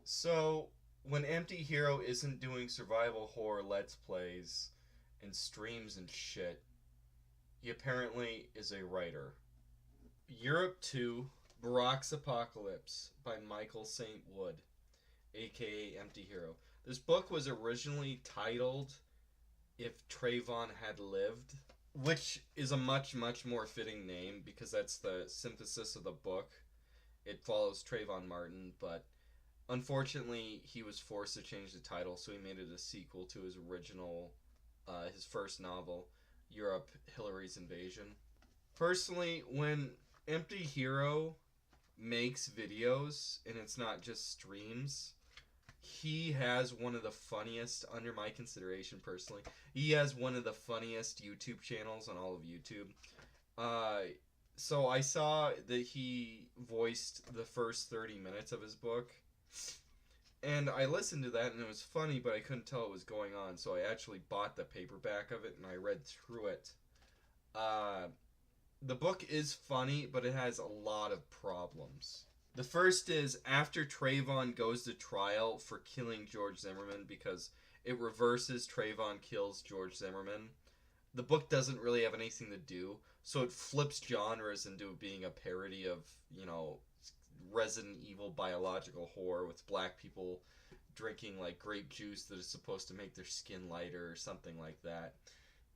So, when Emptyhero isn't doing survival horror let's plays and streams and shit, he apparently is a writer. Europe 2 Barrack's Apocalypse by Michael St. Wood, aka Emptyhero. This book was originally titled If Trayvon Had Lived, which is a much more fitting name because that's the synthesis of the book. It follows Trayvon Martin, but unfortunately, he was forced to change the title, so he made it a sequel to his original, his first novel, Europe, Hillary's Invasion. Personally, when Emptyhero makes videos, and it's not just streams, he has one of the funniest, under my consideration personally, he has one of the funniest YouTube channels on all of YouTube. So I saw that he voiced the first 30 minutes of his book, and I listened to that, and it was funny, but I couldn't tell what was going on, so I actually bought the paperback of it, and I read through it. The book is funny, but it has a lot of problems. The first is, after Trayvon goes to trial for killing George Zimmerman, because it reverses Trayvon kills George Zimmerman, the book doesn't really have anything to do, so it flips genres into being a parody of, Resident Evil biological horror with black people drinking like grape juice that is supposed to make their skin lighter or something like that.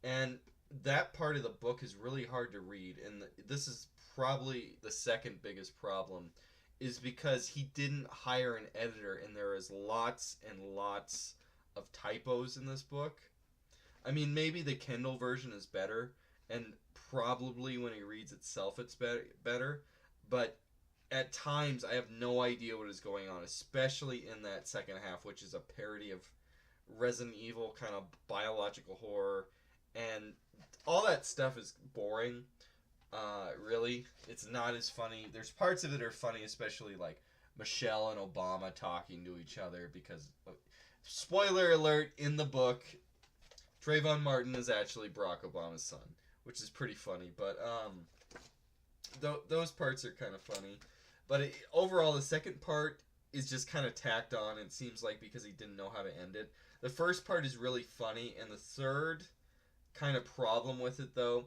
And that part of the book is really hard to read, and this is probably the second biggest problem, is because he didn't hire an editor, and there is lots and lots of typos in this book. I mean, maybe the Kindle version is better, and probably when he reads itself it's better, but at times I have no idea what is going on, especially in that second half, which is a parody of Resident Evil, kind of biological horror, and all that stuff is boring. Really, it's not as funny. There's parts of it are funny, especially like Michelle and Obama talking to each other, because, spoiler alert, in the book, Trayvon Martin is actually Barack Obama's son, which is pretty funny, but those parts are kind of funny. But overall, the second part is just kind of tacked on, it seems like, because he didn't know how to end it. The first part is really funny, and the third kind of problem with it, though,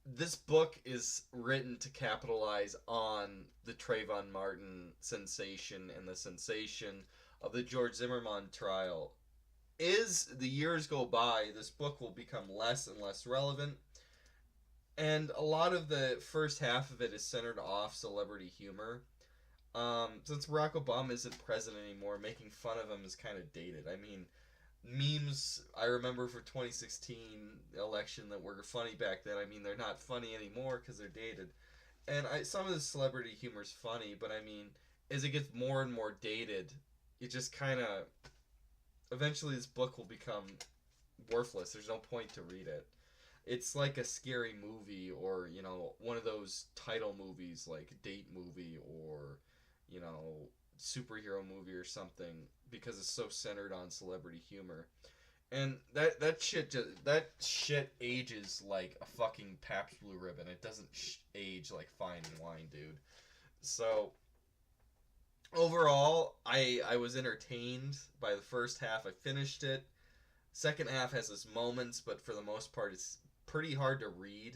this book is written to capitalize on the Trayvon Martin sensation and the sensation of the George Zimmerman trial. As the years go by, this book will become less and less relevant, and a lot of the first half of it is centered off celebrity humor. Since Barack Obama isn't president anymore, making fun of him is kind of dated. I mean, memes I remember for 2016 election that were funny back then, I mean, they're not funny anymore because they're dated. And some of the celebrity humor is funny, but I mean, as it gets more and more dated, it just kind of... Eventually this book will become worthless. There's no point to read it. It's like a scary movie, or, one of those title movies like Date Movie, or, superhero movie or something, because it's so centered on celebrity humor. And that shit ages like a fucking Pabst Blue Ribbon. It doesn't age like fine wine, dude. So overall, I was entertained by the first half. I finished it. Second half has its moments, but for the most part, it's pretty hard to read.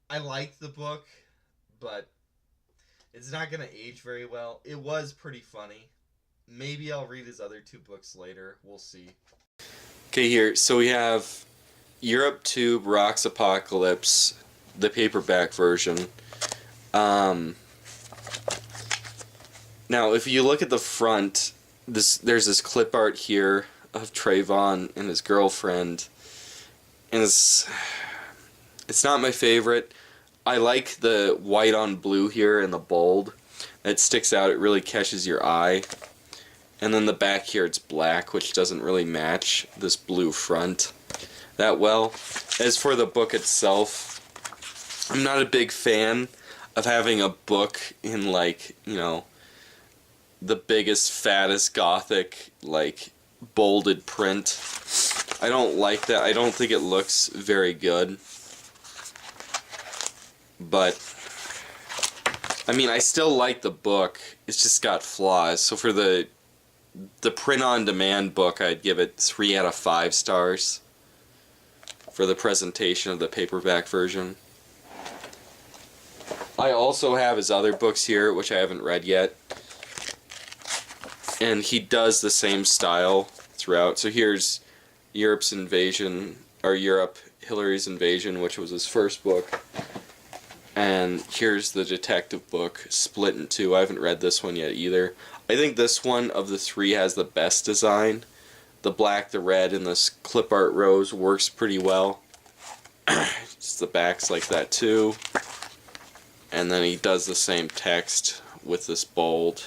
I liked the book, but it's not going to age very well. It was pretty funny. Maybe I'll read his other two books later. We'll see. Okay, here. So we have Europe 2, Barrack's Apocalypse, the paperback version. Now, if you look at the front, there's this clip art here of Trayvon and his girlfriend, and it's not my favorite. I like the white on blue here and the bold. It sticks out, it really catches your eye. And then the back here, it's black, which doesn't really match this blue front that well. As for the book itself, I'm not a big fan of having a book in, like, the biggest, fattest gothic, like, bolded print. I don't like that. I don't think it looks very good. But I mean, I still like the book. It's just got flaws. So for the print-on-demand book, I'd give it 3 out of 5 stars for the presentation of the paperback version. I also have his other books here, which I haven't read yet. And he does the same style throughout. So here's Europe's Invasion, or Europe, Hillary's Invasion, which was his first book. And here's the detective book, split in 2. I haven't read this one yet either. I think this one of the 3 has the best design. The black, the red, and this clip art rose works pretty well. Just the back's like that too. And then he does the same text with this bold.